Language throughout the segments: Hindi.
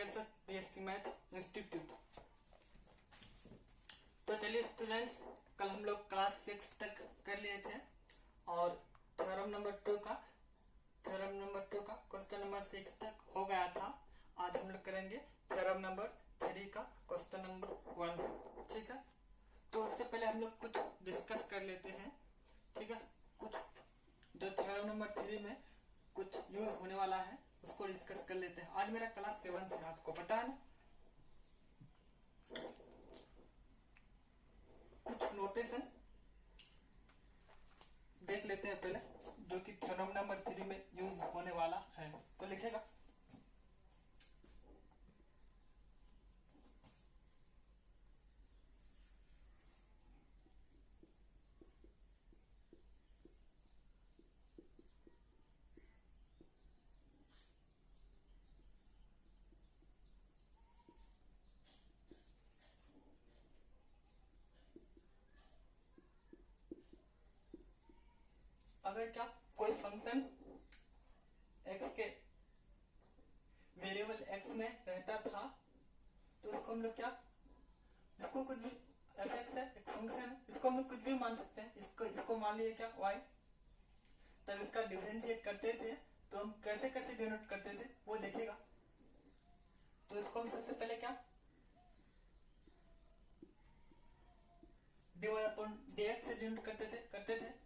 कैसे बीएससी मैथ इंस्टीट्यूट। तो चलिए स्टूडेंट्स, कल हम लोग क्लास 6 तक कर लिए थे और थ्योरम नंबर 2 का क्वेश्चन नंबर 6 तक हो गया था। आज हम लोग करेंगे थ्योरम नंबर 3 का क्वेश्चन नंबर 1। ठीक है, तो उससे पहले हम लोग कुछ डिस्कस कर लेते हैं। ठीक है, कुछ जो थ्योरम नंबर 3 में कुछ यूज होने वाला है उसको डिस्कस कर लेते हैं। आज मेरा क्लास 7 है, आपको पता है ना। कुछ नोटेशन देख लेते हैं पहले, जो कि थ्योरम नंबर 3 में यूज होने वाला है। तो लिखेगा अगर क्या कोई फंक्शन x के वेरिएबल x में रहता था तो इसको हम लोग क्या, इसको कुछ भी fx है, एक फंक्शन है, इसको हम लोग कुछ भी मान सकते हैं। इसको मान लिए क्या y। तब इसका डिफरेंशिएट करते थे तो हम कैसे कैसे डिनोट करते थे वो देखेगा। तो इसको हम सबसे पहले क्या dy अपॉन dx से डिनोट करते थे,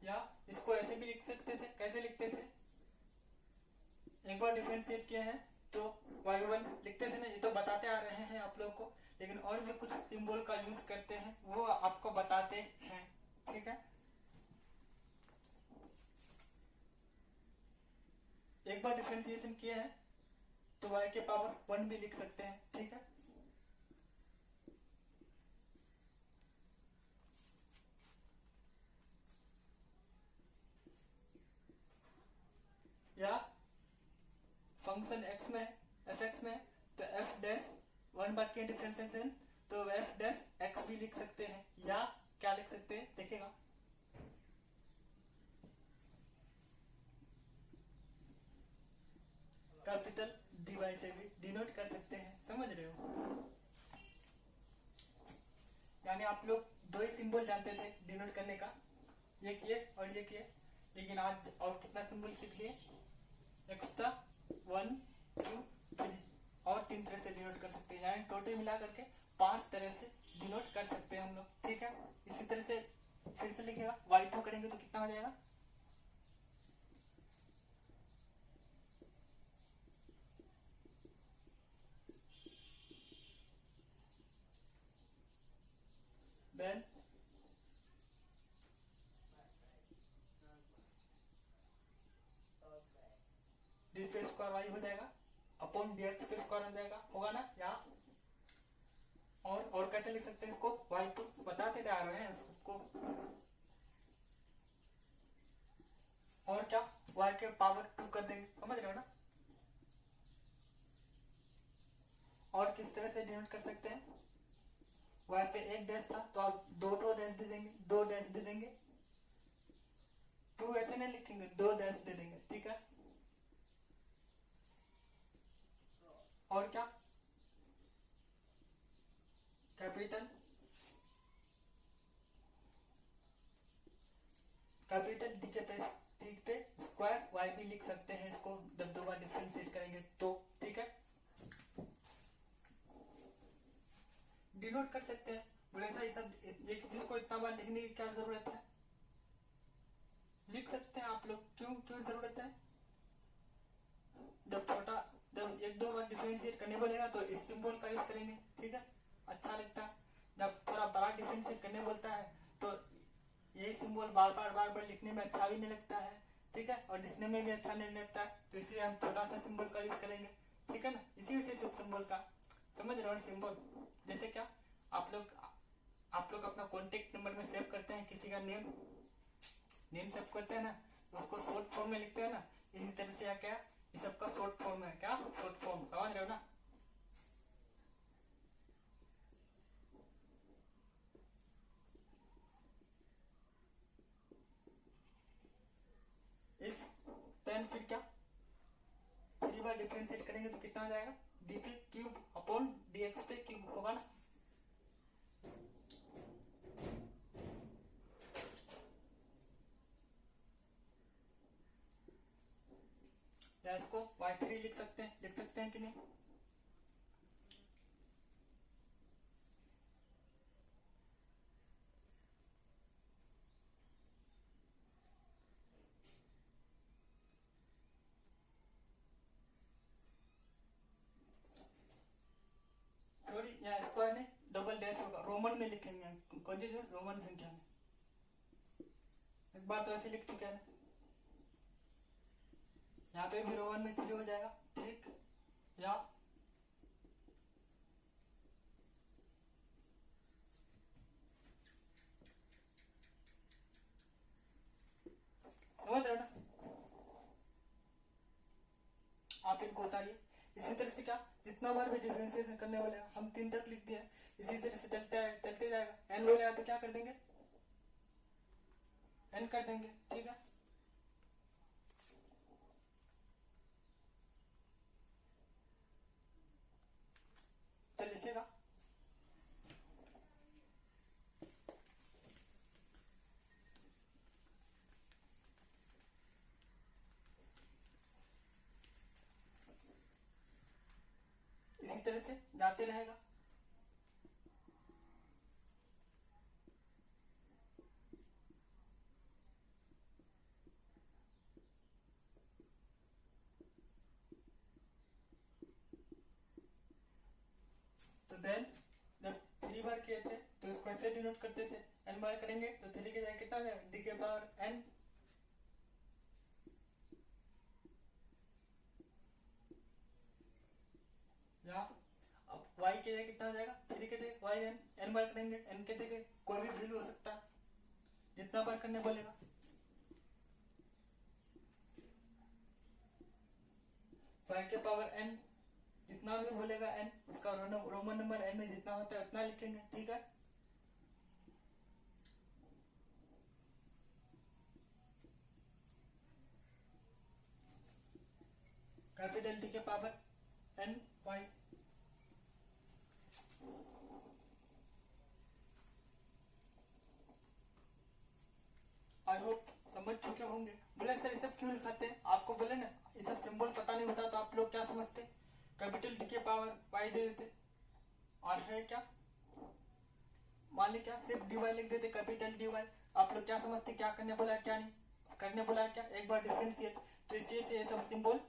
या इसको ऐसे भी लिख सकते थे। कैसे लिखते थे, एक बार डिफरेंशिएट किया है तो y1 लिखते थे ना, ये तो बताते आ रहे हैं आप लोगों को, लेकिन और भी कुछ सिंबल का यूज करते हैं वो आपको बताते हैं। ठीक है, एक बार डिफरेंशिएशन किया है तो y के पावर 1 भी लिख सकते हैं। ठीक है, या फंक्शन x में fx में तो f डैश 1 बार के डिफरेंशिएशन तो f डैश x भी लिख सकते हैं, या क्या लिख सकते हैं देखेगा कैपिटल dy से भी डिनोट कर सकते हैं। समझ रहे हो, यानी आप लोग दो ही सिंबल जानते थे डिनोट करने का, ये किए और ये किए, लेकिन आज और कितना सिंबल सीख लिए, एक्स्ट्रा 1 2 3 और 3 तरह से डिनोट कर सकते हैं, यानी टोटल मिला करके 5 तरह से डिनोट कर सकते हैं हम लोग। ठीक है, इसी तरह से फिर से लिखेगा y2 करेंगे तो कितना हो जाएगा, देन डी पे स्क्वायर वाई हो जाएगा अपॉन dx पे स्क्वायर हो जाएगा, होगा ना। या और कैसे लिख सकते हैं इसको, y2 बताते जा रहे हैं उसको, और क्या y के पावर 2 कर देंगे। समझ रहे हो ना। और किस तरह से डिनोट कर सकते हैं, y पे एक डैश था तो आप दो डैश दे देंगे, 2 डैश दे देंगे, 2 ऐसे नहीं लिखेंगे, 2 डैश दे देंगे। ठीक है, और क्या कैपिटल डी पे स्क्वायर वाई भी लिख सकते हैं इसको, जब दो बार डिफरेंशिएट करेंगे तो। ठीक है, डिनोट कर सकते हैं। वैसा ही सब एक चीज को इतना बार लिखने की क्या जरूरत है, लिख सकते हैं आप लोग। क्यों क्यों जरूरत है, जब एक दो बार डिफरेंशिएट करने बोलेगा तो इस सिंबल का यूज करेंगे। ठीक है, अच्छा लगता है। जब थोड़ा बड़ा डिफरेंशिएट करने बोलता है तो यही सिंबल बार बार लिखने में अच्छा भी नहीं लगता है। ठीक है, और दिखने में भी अच्छा नहीं लगता है, तो इसलिए हम छोटा सा सिंबल का यूज करेंगे। ठीक है ना, इसी वजह से सिंबल का, समझ रहे हो सिंबल। जैसे क्या आप लोग अपना कॉन्टेक्ट नंबर में सेव करते हैं, किसी का नेम सेव करते हैं ना, तो उसको शॉर्ट फॉर्म में लिखते हैं ना, इसी तरह से क्या ये सबका शॉर्ट फॉर्म है। क्या शॉर्ट फॉर्म, समझ रहे हो ना। इफ देन फिर क्या, 3 बार डिफरेंशिएट करेंगे तो कितना आ जाएगा, डी पे क्यूब अपॉन डी एक्स पे क्यूब होगा ना। या इसको y3 लिख सकते हैं कि नहीं। सॉरी, यहाँ इसको है डबल डैश होगा, रोमन में लिखेंगे, कौन सी रोमन संख्या में। एक बार तो ऐसे लिख चुके हैं, यहाँ पे भी रोमन में 3 हो जाएगा, ठीक। या समझ रहे हो ना, आप इनको उतारिए। इसी तरह से क्या, जितना बार भी डिफरेंशिएशन करने वाले हम 3 तक लिख दिया, इसी तरह से चलते जाएगा। एन बोलेगा तो क्या कर देंगे, एन कर देंगे, ठीक है। तो लिखेगा इसी तरह से जाते रहेगा। तो देन जब 3 बार किए थे तो इसको ऐसे डिनोट करते थे, एन बार करेंगे तो 3 के जाए कितना जाएगा, डी के पावर एन। या अब y के जगह कितना हो जाएगा, 3 के जगह वाई एन, एन बार करेंगे, एन के जगह कोई भी वैल्यू हो सकता है, जितना बार करने बोलेगा। y के पावर n, जितना भी बोलेगा n, उसका रोमन नंबर n में जितना होता है उतना लिखेंगे, ठीक है। कैपिटल टी के power n y। I hope समझ चुके होंगे। बोले सर ये सब क्यों लिखाते हैं, आपको बोले ना ये सब सिंबल पता नहीं होता तो आप लोग क्या समझते, कैपिटल डी के पावर वाई दे देते, और है क्या, मान ली क्या सिर्फ डी वाई लिख देते, कैपिटल डी वाई। आप लोग क्या समझते, क्या करने बोला है क्या नहीं करने बोला है, क्या एक बार डिफरेंशिएट, तो इसलिए से ये सब सिंबल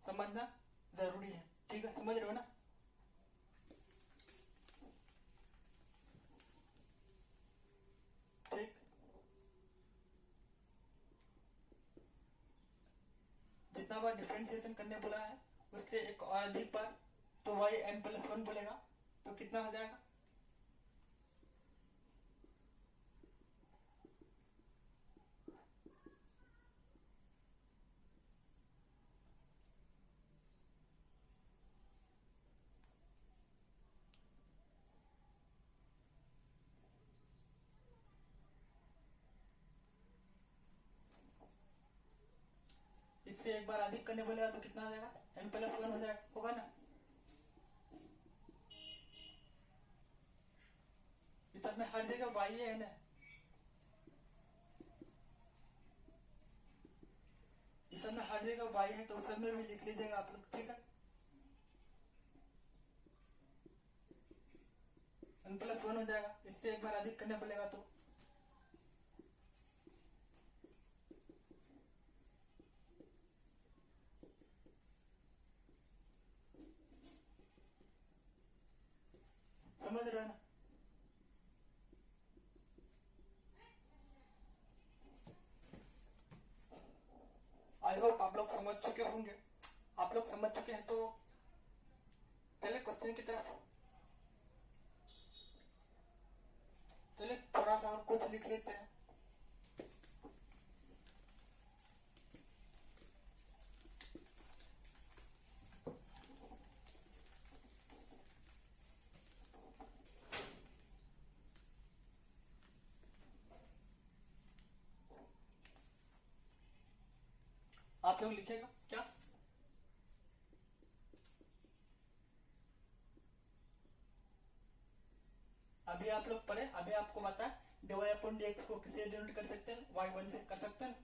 समझना जरूरी है, ठीक है, समझ रहे हो ना। ठीक, जितना बार डिफरेंशिएशन करने बोला है उससे एक और अधिक बार तो वाई एन प्लस 1 बोलेगा तो कितना हो जाएगा, इससे एक बार अधिक करने बोलेगा तो कितना हो जाएगा, एन प्लस 1 हो जाएगा, होगा ना। इस सब में हर जगह वाई है ना, इस सब में हर जगह वाई है तो उस सब में भी लिख लीजिएगा आप लोग, ठीक है। एन प्लस 1 हो जाएगा, इससे एक बार अधिक करने बोलेगा तो समझ रहे हो ना। आई होप आप लोग समझ चुके होंगे। आप लोग समझ चुके हैं तो चले क्वेश्चन की तरफ, चले थोड़ा सा और कुछ लिख लेते हैं। आप लोग लिखेगा क्या, आप लोग पढ़े, अभी आपको पता है dy अपॉन dx को किसे डिनोट कर सकते हैं, y1 से कर सकते हैं।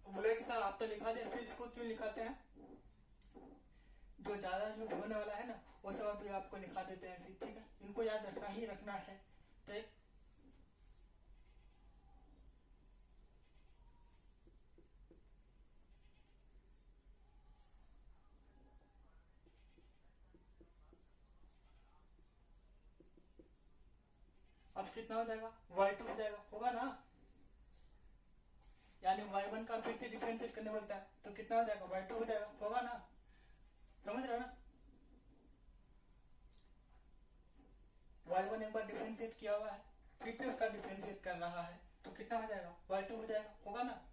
बोले कि सर आप तो लिखा दिया, फिर इसको क्यों लिखाते हैं? जो ज्यादा यूज होने वाला है ना वो सब अभी आपको लिखा देते हैं, ठीक है, इनको याद रखना ही रखना है। ठीक, अब कितना हो जाएगा, y2 हो जाएगा, होगा ना, यानी y1 का फिर से डिफरेंशिएट करने बोलता है तो कितना हो जाएगा, y2 हो जाएगा, होगा ना, समझ रहे हो ना। y1 एक बार डिफरेंशिएट किया हुआ है, फिर से उसका डिफरेंशिएट कर रहा है तो कितना हो जाएगा, y2 हो जाएगा, होगा ना।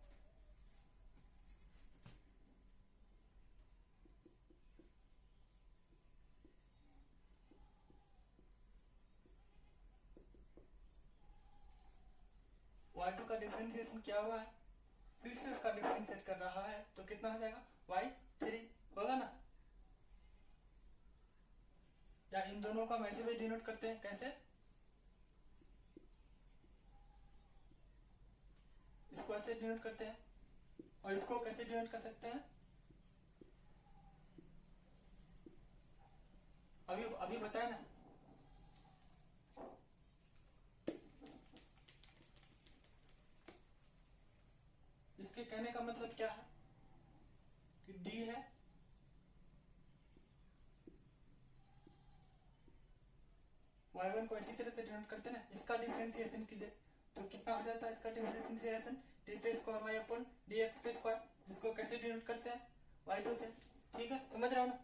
y2 का डिफरेंशिएशन किया हुआ है, फिर से उसका डिफरेंशिएट कर रहा है तो कितना हो जाएगा, y3, होगा ना। या इन दोनों का वैसे भी डिनोट करते हैं, कैसे, इसको ऐसे डिनोट करते हैं और इसको कैसे डिनोट कर सकते हैं, अभी अभी बताए ना। इसके कहने का मतलब क्या है कि d है, y1 को इसी तरह से डिनोट करते हैं ना, इसका डिफरेंशिएशन कीजिए तो कितना हो जाता है, इसका डिफरेंशिएशन d पे स्क्वायर y अपॉन dx पे स्क्वायर, जिसको कैसे डिनोट करते हैं, y2 से, ठीक है, समझ रहे हो ना।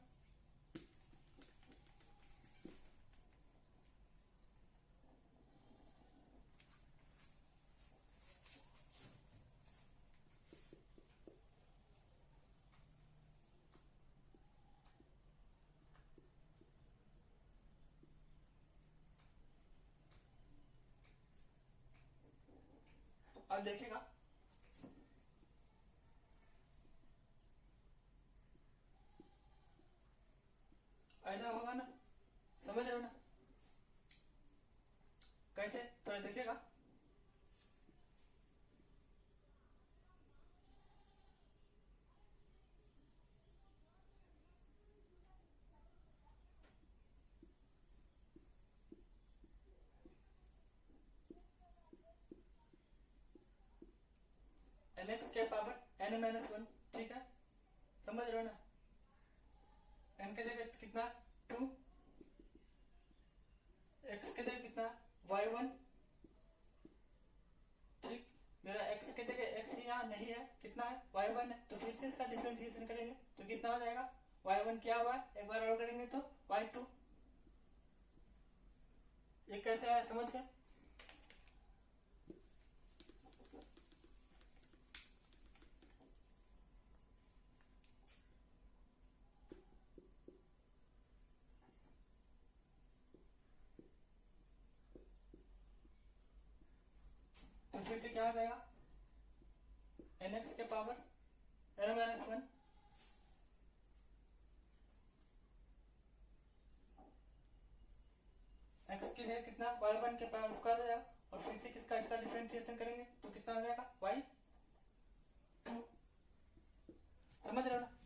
अब देखिएगा, ऐसा होगा ना, समझ रहे हो ना, कैसे, थोड़ा देखिएगा, nx के पावर n माइनस 1, ठीक है, समझ रहे हो ना। n के जगह कितना 2, x के जगह कितना y1, ठीक, मेरा x के जगह x यहाँ नहीं है, कितना है y1 है, तो फिर से इसका डिफरेंशिएशन करेंगे तो कितना हो जाएगा, y1 क्या हुआ है, एक बार और करेंगे तो y2, ये कैसे है समझ गए। तो फिर से क्या आ जाएगा, nx के पावर n माइनस 1, x के लिए कितना y1 के पावर स्क्वायर हो जाएगा, और फिर से किसका इसका डिफरेंशिएशन करेंगे तो कितना हो जाएगा, y2, समझ रहे हो ना।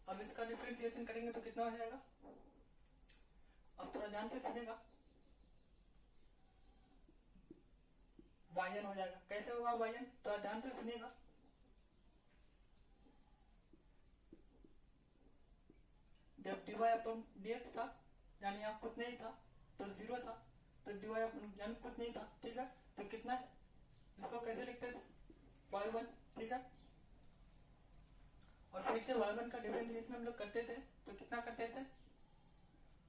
अब इसका डिफरेंशिएशन करेंगे तो कितना हो जाएगा, अब थोड़ा ध्यान से सुनेगा, yn हो जाएगा, कैसे होगा yn, थोड़ा ध्यान से सुनिएगा, जब dy अपॉन dx था यानी यहाँ कुछ नहीं था तो 0 था, तो dy यानी कुछ नहीं था, ठीक है, तो कितना है, इसको कैसे लिखते थे, y1, ठीक है, और फिर से y1 का डिफरेंशिएशन हम लोग करते थे तो कितना करते थे,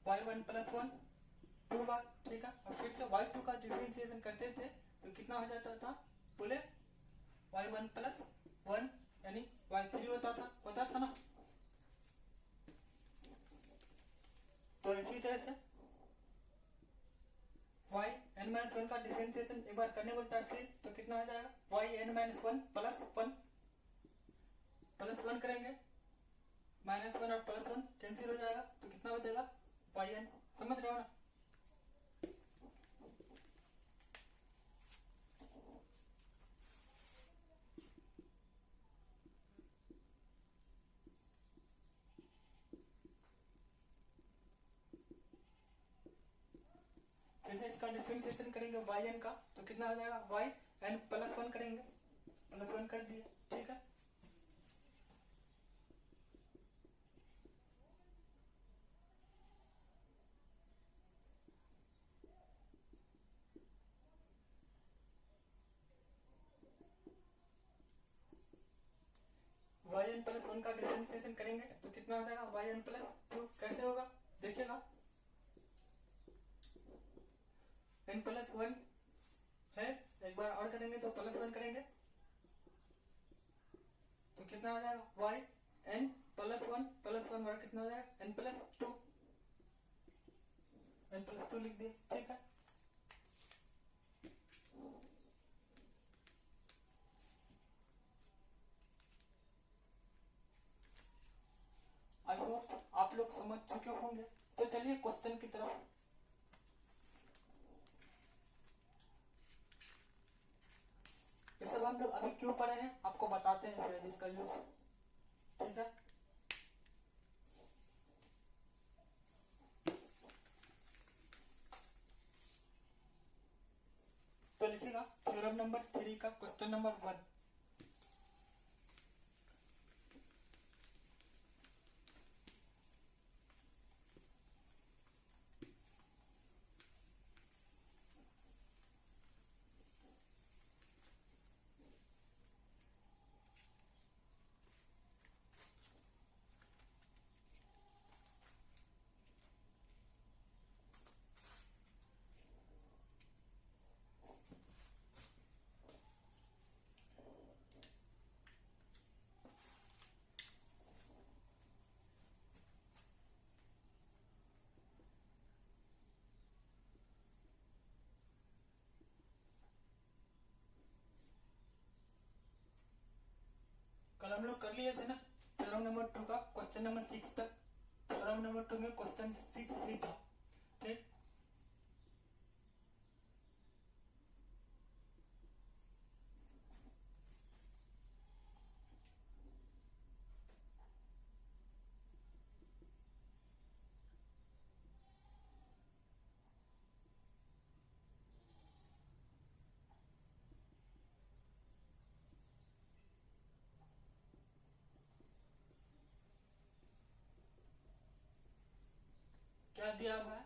y1 प्लस 1 2 बार, ठीक है, और फिर से y2 का डिफरेंशिएशन करते थे तो कितना हो जाता था, बोले y1 प्लस 1 यानी y3 होता था ना। तो इसी तरह से वन का डिफरेंशिएशन एक बार करने बोलता है फिर तो कितना आ जाएगा y n minus one plus one करेंगे, माइनस वन और प्लस वन कैंसिल हो जाएगा तो कितना बचेगा वाई एन। समझ रहे हो ना? जैसे इसका डिफरेंशिएशन करेंगे वाई एन का तो कितना आ जाएगा वाई एन प्लस वन करेंगे, प्लस वन कर दिए, ठीक है। वाई एन प्लस वन का डिफरेंशिएशन करेंगे तो कितना हो जाएगा वाई एन प्लस टू। कैसे होगा देखिएगा, एन प्लस वन है, एक बार और करेंगे तो प्लस वन करेंगे तो कितना हो जाएगा वाई एन प्लस वन और कितना हो जाएगा एन प्लस टू लिख दिए, ठीक है। आई होप आप लोग समझ चुके होंगे। तो चलिए क्वेश्चन की तरफ। ये सब हम लोग अभी क्यों पढ़े हैं आपको बताते हैं फिर इसका यूज, ठीक है। तो लिखिएगा थ्योरम नंबर 3 का क्वेश्चन नंबर 1। कल हम लोग कर लिए थे ना थ्योरम नंबर 2 का क्वेश्चन नंबर 6 तक। थ्योरम नंबर 2 में क्वेश्चन 6 ही था, ठीक। क्या दिया हुआ है,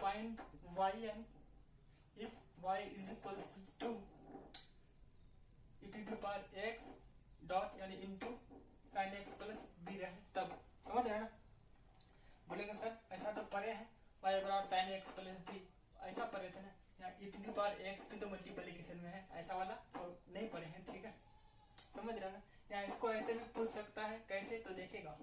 find Y N if Y is equal to e to the power x dot यानी into sin x plus b रहे तब। समझ रहे हैं ना? बोलेंगे सर ऐसा तो पढ़े हैं y बराबर sin x प्लस b, ऐसा पढ़े थे ना। यहाँ e to the power x की तो मल्टीप्लिकेशन में है, ऐसा वाला तो नहीं पढ़े हैं, ठीक है। समझ रहे हैं ना? यहाँ इसको ऐसे भी पूछ सकता है, कैसे तो देखेगा।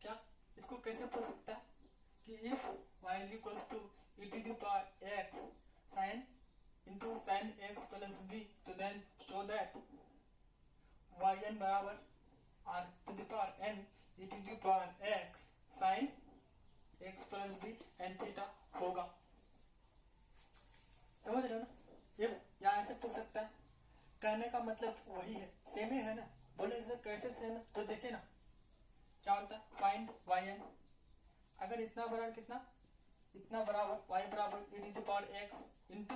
क्या इसको कैसे पूछ सकता है कि if y is equal to e to the power x sin into sin x plus b तो देन शो दैट yn बराबर r to the power n e to the power x sin x plus b n theta होगा। समझ रहे हो ना? ये यहाँ ऐसे पूछ सकता है, कहने का मतलब वही है, सेम ही है ना। बोले कैसे सेम है तो देखिए ना क्या होता है। Find Y n. अगर इतना बराबर कितना, इतना बराबर वाई बराबर e to the power x into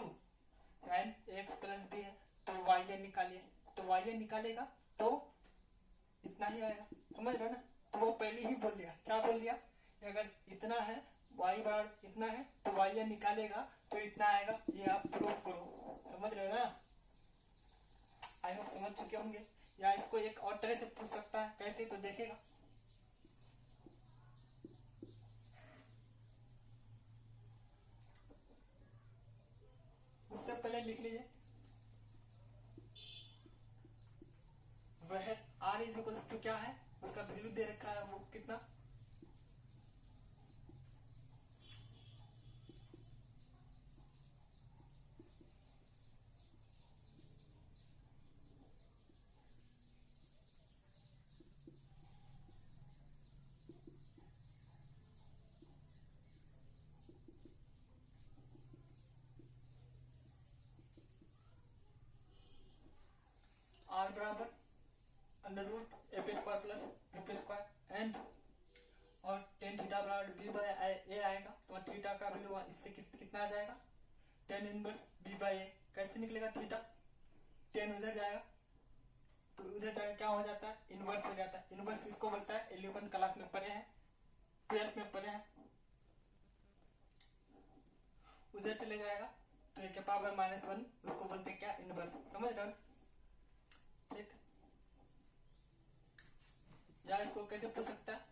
sine x plus b है, तो वाई एन निकालिए। तो वाई एन निकालेगा तो इतना ही आएगा, समझ रहे हो ना। तो वो पहले ही बोल दिया, क्या बोल दिया, अगर इतना है वाई बराबर इतना है तो वाई एन निकालेगा तो इतना आएगा, ये आप प्रूव करो, समझ रहे हो ना। आई होप समझ चुके होंगे। या इसको एक और तरह से पूछ सकता है, कैसे, तो देखेगा। उससे पहले लिख लीजिए, वह आर इज इक्वल टू क्या है, उसका वैल्यू दे रखा है, वो कितना, आर बराबर under root f square plus f square and और टेन थीटा बराबर बी बाई ए आएगा। तो थीटा का वैल्यू इससे कितना आ जाएगा, tan inverse b by a. कैसे निकलेगा थीटा, टेन उधर जाएगा तो उधर जाएगा क्या हो जाता है, इनवर्स हो जाता है। इनवर्स किसको बोलता है, 11th क्लास में पढ़े हैं, 12th में पढ़े हैं। उधर चले जाएगा तो ए के पावर -1, उसको बोलते हैं क्या, इनवर्स, समझ रहे हो। ठीक, या इसको कैसे पूछ सकता है,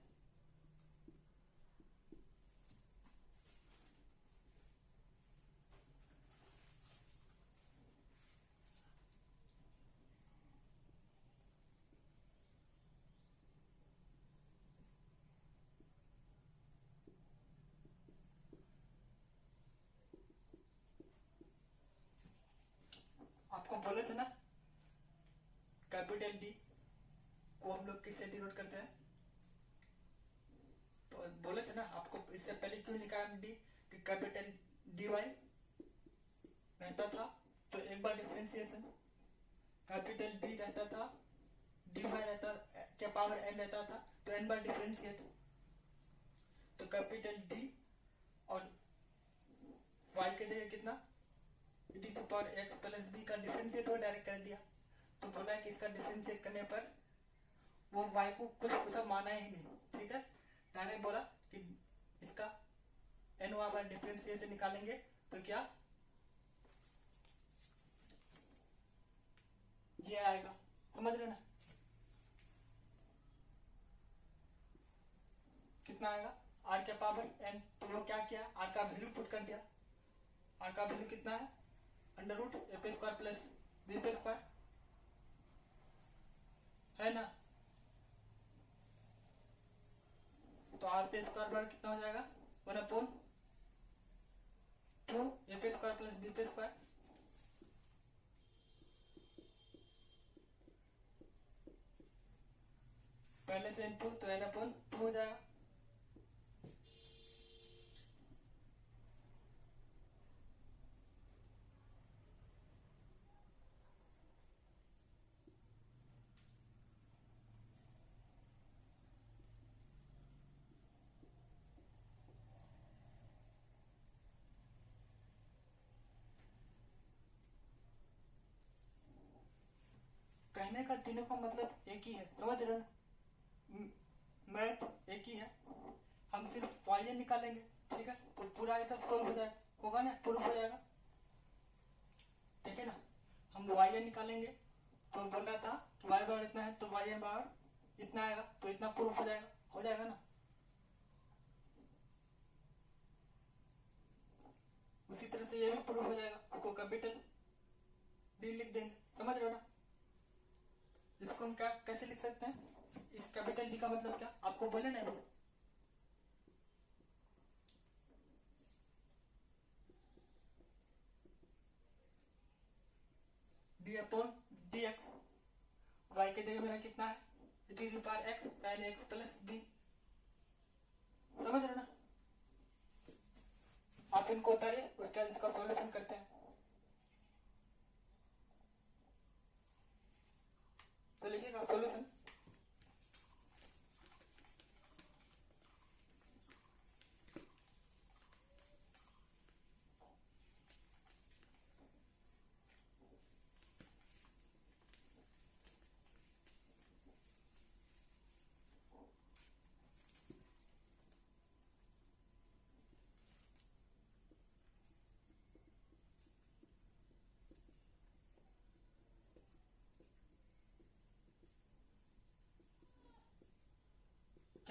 आपको बोले थे ना कैपिटल डी को हम लोग किससे डिनोट करते हैं, तो बोले थे ना आपको, इससे पहले क्यों लिखा है डी, कि कैपिटल डी वाई रहता था तो एक बार डिफरेंशिएशन, कैपिटल डी रहता था, डी वाई रहता के पावर एन रहता था तो एन बार डिफरेंशिएट, तो कैपिटल डी और वाई के जगह कितना e to the power x plus b का डिफरेंशिएट वो डायरेक्ट कर दिया। तो बोला कि इसका डिफरेंशिएट करने पर वो y को कुछ ऐसा माना ही नहीं, ठीक है, डायरेक्ट बोला कि इसका n बार डिफरेंशिएट से निकालेंगे तो क्या ये आएगा, समझ रहे ना, कितना आएगा r के पावर n। तो वो क्या किया, r का वैल्यू पुट कर दिया, r का वैल्यू कितना है, under root f square plus b पे स्क्वायर है ना। तो आर पे स्क्वायर बराबर कितना हो जाएगा, 1/2 एफ स्क्वायर प्लस बी पे स्क्वायर, पहले से इनटू तो n/2 हो जाएगा। कहने का तीनों का मतलब एक ही है, समझ रहे हो, मैथ एक ही है, हम सिर्फ वाई एन निकालेंगे, ठीक है, तो पूरा ये सब सोल्व हो जाएगा, होगा ना, प्रूफ हो जाएगा, ठीक है ना। हम वाई एन निकालेंगे तो बोल रहा था कि वाई बराबर इतना है तो वाई एन बराबर इतना आएगा, तो इतना प्रूफ हो जाएगा ना। उसी तरह से ये भी प्रूफ हो जाएगा, उसको कैपिटल डी लिख देंगे, समझ रहे हो ना। इसको हम क्या कैसे लिख सकते हैं, इस कैपिटल डी का मतलब क्या आपको बोले ना, d upon d x, y के जगह मेरा कितना है, e to the power x sine x plus b, समझ रहे ना। आप इनको उतारिए, उसके बाद इसका सॉल्यूशन करते हैं। तो लिखिएगा सॉल्यूशन,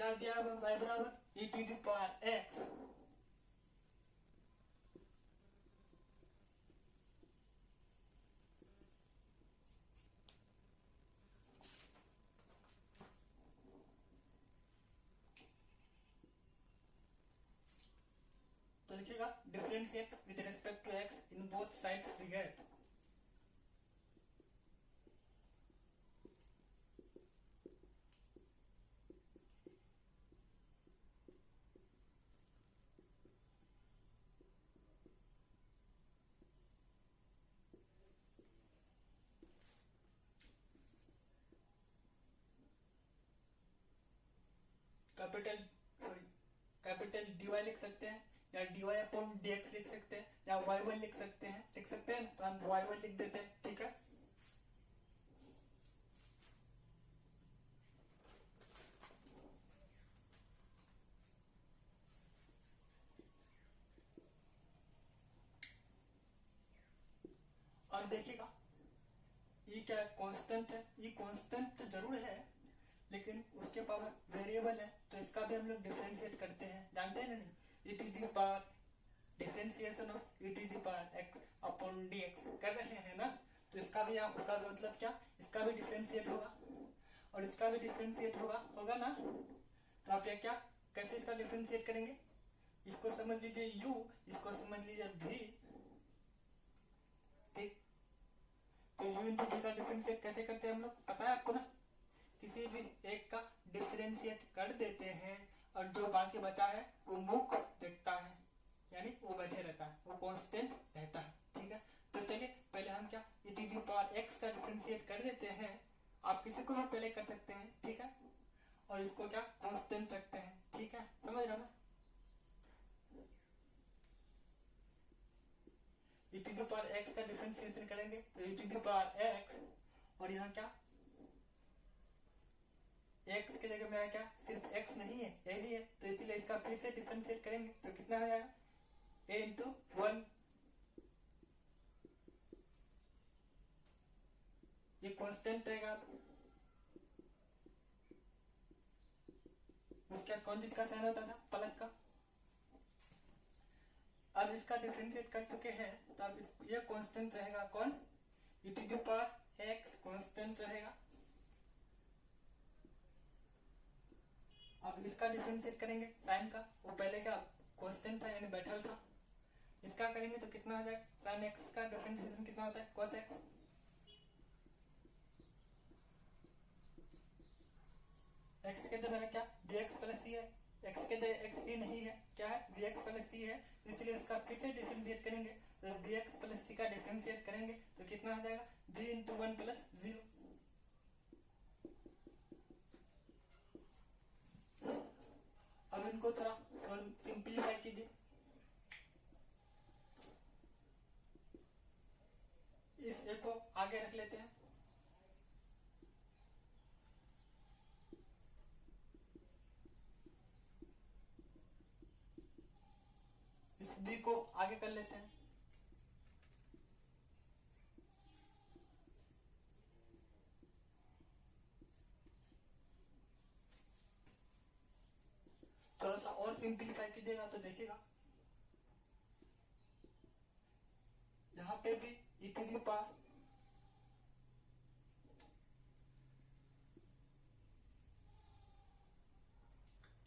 क्या दिया y बराबर e to the power x। तो लिखिएगा differentiate with respect to x in both sides we get capital dy लिख सकते हैं या dy अपॉन dx लिख सकते हैं या y1 लिख सकते हैं तो हम y1 लिख देते हैं। ठीक है, और देखिएगा ये क्या कांस्टेंट है, ये कांस्टेंट जरूर है लेकिन उसके पावर वेरिएबल है, तो इसका भी हम लोग डिफरेंशिएट करते हैं, जानते हैं ना नहीं। e to the power differentiation of e to the power x upon dx कर रहे हैं ना, तो इसका भी उसका मतलब क्या, इसका भी डिफरेंशिएट होगा और इसका भी डिफरेंशिएट होगा ना। तो आप ये क्या कैसे इसका डिफरेंशिएट करेंगे, इसको समझ लीजिए u, इसको समझ लीजिए v। ठीक, तो u इंटू v का डिफरेंशिएट कैसे करते हैं हम लोग, पता है आपको ना। किसी भी एक का डिफरेंशिएट कर देते हैं और जो बाकी बचा है वो मुख देखता है, यानी वो बैठे रहता है, वो कांस्टेंट रहता है। ठीक है, तो चलिए पहले हम क्या e to the power x का डिफरेंशिएट कर देते हैं, आप किसी को भी पहले कर सकते हैं। ठीक है, और इसको क्या कांस्टेंट रखते हैं। ठीक है, समझ रहे हो ना। e to the power x का डिफरेंशिएशन करेंगे तो e to the power x, और यहाँ क्या x की जगह मेरा क्या सिर्फ x नहीं है, a भी है, तो इसलिए इसका फिर से डिफरेंशिएट करेंगे तो कितना हो जाएगा a इंटू 1, ये कांस्टेंट रहेगा। उसके कौन चीज का साइन होता था, प्लस का। अब इसका डिफरेंशिएट कर चुके हैं तो अब ये कांस्टेंट रहेगा, कौन e to the power x constant रहेगा। अब इसका डिफरेंशिएट करेंगे साइन का, वो पहले क्या कांस्टेंट था यानी बैठल था, इसका करेंगे तो कितना हो जाएगा साइन x का डिफरेंशिएशन कितना होता है cos x। x के जगह क्या dx प्लस c है, x के जगह x ही नहीं है, क्या है dx प्लस c है, इसलिए इसका फिर से डिफरेंशिएट करेंगे तो dx प्लस c का डिफरेंशिएट करेंगे तो कितना हो जाएगा b इंटू 1 प्लस 0। अब इनको थोड़ा सिंप्लीफाई कीजिए, इस एक को आगे रख लेते हैं, इस b को आगे कर लेते हैं। थोड़ा सा और सिंप्लीफाई कीजिएगा तो देखिएगा यहाँ पे भी e to the power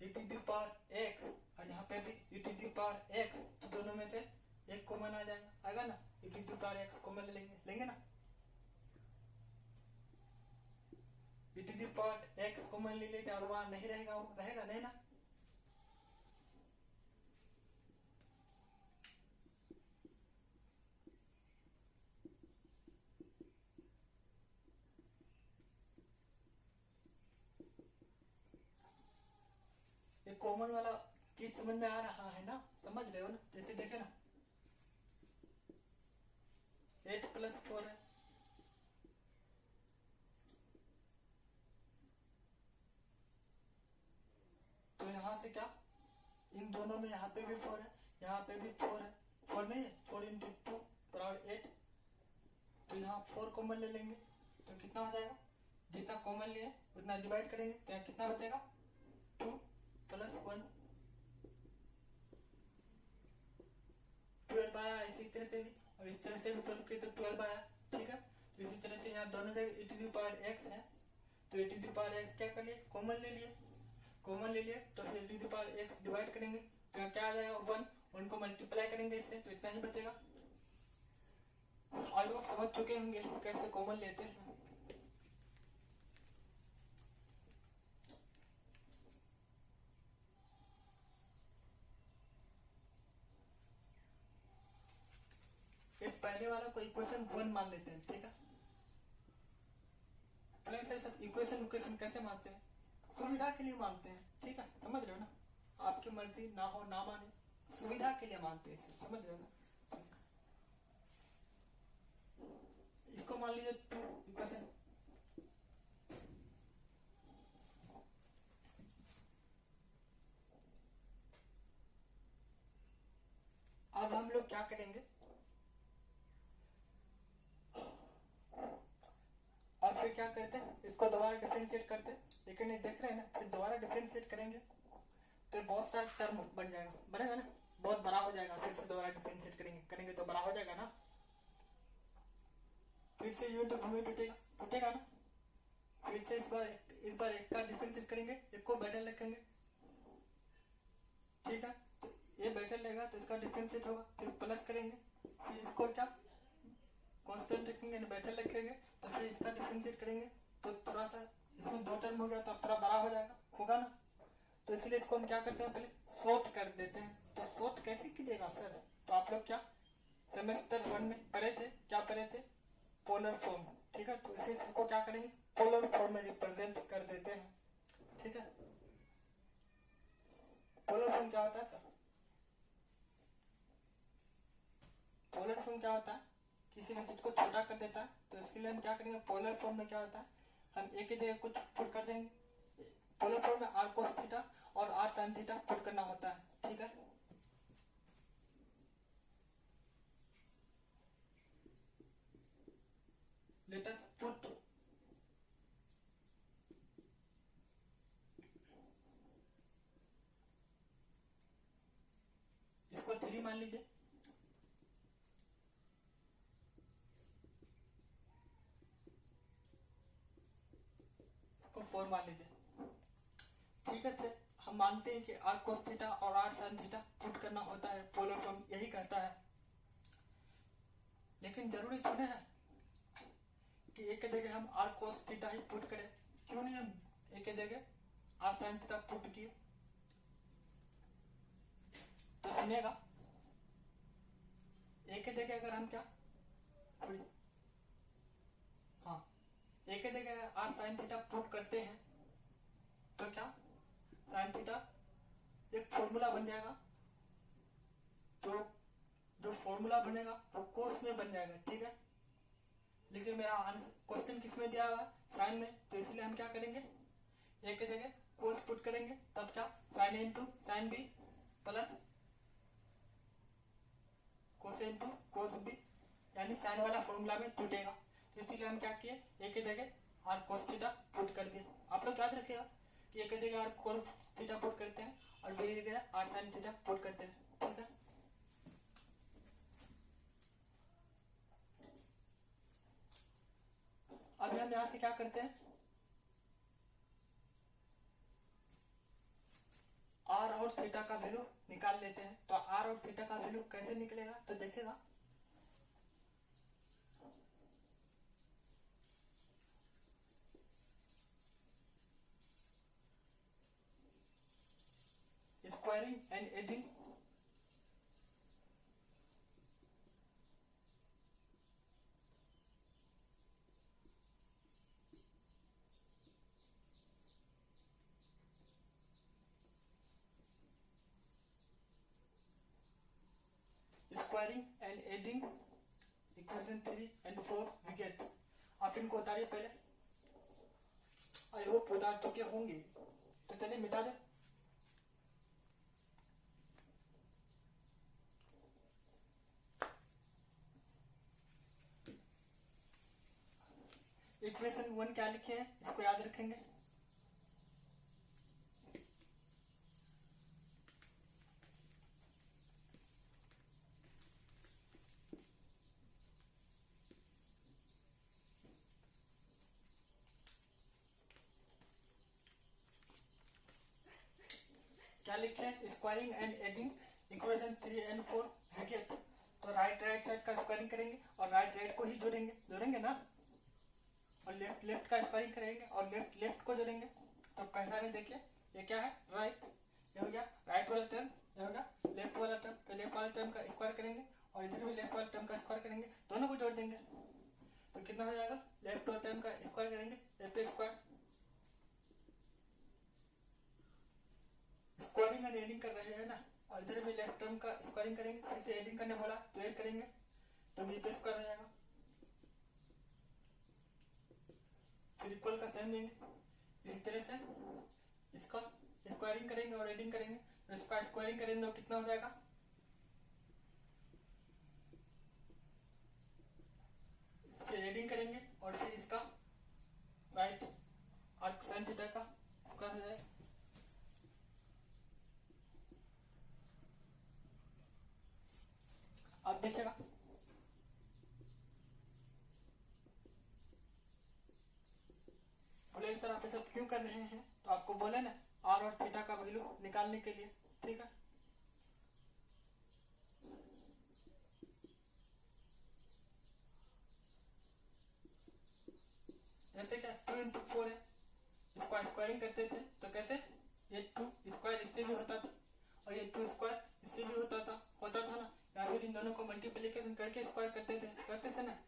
e to the power x और यहाँ पे भी e to the power x, तो दोनों में से एक कॉमन आ जाएगा, आएगा ना, e to the power x common लेंगे ना, e to the power x common ले लेते और वहां नहीं रहेगा, वो रहेगा नहीं ना। ये कॉमन वाला चीज समझ में आ रहा है ना, समझ रहे हो ना। जैसे देखे ना 8 प्लस 4 है, तो यहाँ से क्या इन दोनों में यहाँ पे भी 4 है, यहाँ पे भी 4 है, 4 नहीं है, 4 इंटू 2 बराबर 8, तो यहाँ 4 कॉमन ले लेंगे तो कितना हो जाएगा, जितना कॉमन लिए उतना डिवाइड करेंगे तो यहाँ कितना बचेगा 2। प्लस 1 12 आया। इसी तरह से भी और इस तरह से भी सोल्व किया तो 12 आया। ठीक है, तो इसी तरह से यहाँ दोनों जगह e⁻x है तो e⁻x क्या कर लिए, कॉमन ले लिए। कॉमन ले लिए तो फिर e⁻x डिवाइड करेंगे तो यहाँ क्या आ जाएगा 1, उनको मल्टीप्लाई करेंगे इससे तो इतना ही बचेगा। आई होप समझ चुके होंगे कैसे कॉमन लेते हैं। इस पहले वाला को इक्वेशन 1 मान लेते हैं। ठीक है, सब इक्वेशन कैसे मानते हैं, सुविधा के लिए मानते हैं। ठीक है, समझ रहे हो ना, आपकी मर्जी ना हो ना माने, सुविधा के लिए मानते हैं, समझ रहे हो ना। इसको मान लीजिए 2 इक्वेशन। अब हम लोग क्या करेंगे, अब फिर क्या करते हैं, इसको दोबारा डिफरेंशिएट करते हैं। लेकिन ये देख रहे हैं ना, फिर दोबारा डिफरेंशिएट करेंगे तो बहुत सारा टर्म बन जाएगा, बनेगा ना, बहुत बड़ा हो जाएगा। फिर से दोबारा डिफरेंशिएट करेंगे तो बड़ा हो जाएगा ना, फिर से यूं तो घूमे टूटेगा ना। फिर से इस बार एक का डिफरेंशिएट करेंगे, एक को बैठल रखेंगे। ठीक है, तो ये बैठल रहेगा तो इसका डिफरेंशिएट होगा, फिर प्लस करेंगे, फिर इसको क्या कांस्टेंट रखेंगे, बैठल रखेंगे तो फिर इसका डिफरेंशिएट करेंगे तो थोड़ा सा इसमें 2 टर्म हो गया तो थोड़ा बड़ा हो जाएगा, होगा ना। तो इसलिए इसको हम क्या करते हैं, पहले शॉर्ट कर देते हैं। तो शॉर्ट कैसे कीजिएगा सर, तो आप लोग क्या सेमेस्टर 1 में पढ़े थे, क्या पढ़े थे, पोलर फॉर्म। ठीक है, तो इसे इसको क्या करेंगे, पोलर फॉर्म में रिप्रेजेंट कर देते हैं। ठीक है, पोलर फॉर्म क्या होता है सर, पोलर फॉर्म क्या होता है, किसी भी चीज को छोटा कर देता है। तो इसके लिए हम क्या करेंगे, पोलर फॉर्म में क्या होता है, हम एक ही जगह कुछ पुट कर देंगे। पोलर फॉर्म में r cos थीटा और r sin थीटा पुट करना होता है। ठीक है, लेट अस पुट इसको 3 मान लीजिए, इसको 4 मान लीजिए। ठीक है सर, हम मानते हैं कि r cos थीटा और r sin थीटा पुट करना होता है, पोलर फॉर्म यही कहता है। लेकिन जरूरी थोड़ा है कि एक जगह हम r cos थीटा ही पुट करें, क्यों नहीं हम एक जगह r sin थीटा पुट किए। तो सुनिएगा, एक जगह अगर हम क्या थोड़ी, हाँ, एक जगह r sin थीटा पुट करते हैं तो क्या sin थीटा एक फॉर्मूला बन जाएगा, तो जो फॉर्मूला बनेगा वो कोस में बन जाएगा। ठीक है, लेकिन मेरा क्वेश्चन किस में दिया हुआ है, साइन में, तो इसलिए हम क्या करेंगे, एक जगह कोस पुट करेंगे, तब क्या sine A into sine B plus cos into cos B, यानी साइन वाला फॉर्मूला में टूटेगा। तो इसीलिए हम क्या किए, एक जगह आर कोस थीटा पुट कर दिए। आप लोग याद रखिएगा कि एक जगह आर कोस थीटा पुट करते हैं और दूसरी जगह आर साइन थीटा पुट करते हैं। ठीक है, अभी हम यहाँ से क्या करते हैं, आर और थीटा का वैल्यू निकाल लेते हैं। तो आर और थीटा का वैल्यू कैसे निकलेगा, तो देखेगा, squaring and adding squaring and adding equation 3 and 4 we get. आप इनको उतारिए पहले, आई होप उतार चुके होंगे, तो चलिए मिटा दे। इक्वेशन 1 क्या लिखे हैं, इसको याद रखेंगे, क्या लिखे? Squaring and adding equation 3 and 4 wicket. तो राइट साइड का स्क्वायरिंग करेंगे और राइट को ही जोड़ेंगे ना, और लेफ्ट का स्क्वायरिंग करेंगे और लेफ्ट को जोड़ेंगे। तो कैसा है देखिए, ये क्या है? राइट, ये हो गया राइट वाला टर्म, ये होगा लेफ्ट वाला टर्म। तो लेफ्ट वाला टर्म का स्क्वायर करेंगे और इधर भी लेफ्ट वाला टर्म का स्क्वायर करेंगे, दोनों को जोड़ देंगे। तो कितना हो जाएगा? लेफ्ट वाला टर्म का स्क्वायर करेंगे ए पे स्क्वायर, स्क्वायरिंग एंड एडिंग कर रहे हैं ना, और इधर भी लेफ्ट टर्म का स्क्वायरिंग करेंगे। इसे एडिंग करने बोला तो ऐड करेंगे, तो बी पे स्क्वायर हो जाएगा। फिर इक्वल का साइन देंगे। इस तरह से इसका स्क्वायरिंग करेंगे और एडिंग करेंगे। तो इसका स्क्वायरिंग करेंगे तो कितना हो जाएगा? फिर एडिंग करेंगे और फिर इसका राइट आर्क साइन थीटा का स्क्वायर हो जाएगा। अब देखिएगा, बोले सर आप ये सब क्यों कर रहे हैं? तो आपको बोले ना आर और थीटा का वैल्यू निकालने के लिए, ठीक है। जैसे क्या 2 into 4 है, इसको स्क्वायरिंग करते थे तो कैसे? ये 2 स्क्वायर इससे भी होता था और ये 2 स्क्वायर इससे भी होता था ना, या फिर इन दोनों को मल्टीप्लिकेशन करके स्क्वायर करते थे ना।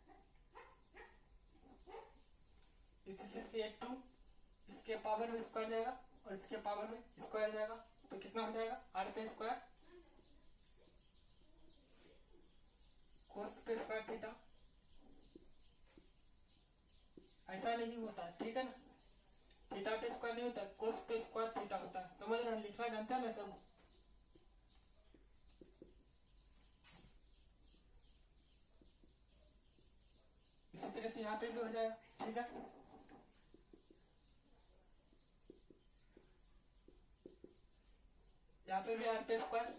इससे ये 2 इसके पावर में स्क्वायर जाएगा और इसके पावर में स्क्वायर जाएगा, तो कितना हो जाएगा? आर पे स्क्वायर कोस पे स्क्वायर थीटा। ऐसा नहीं होता, ठीक है ना। थीटा पे स्क्वायर नहीं होता, कोस पे स्क्वायर थीटा होता है। समझ रहे हैं? लिखना जानते हैं ना सब। इसी तरह से यहाँ पे भी हो जाएगा, ठीक है। यहाँ पे भी आर पे स्क्वायर,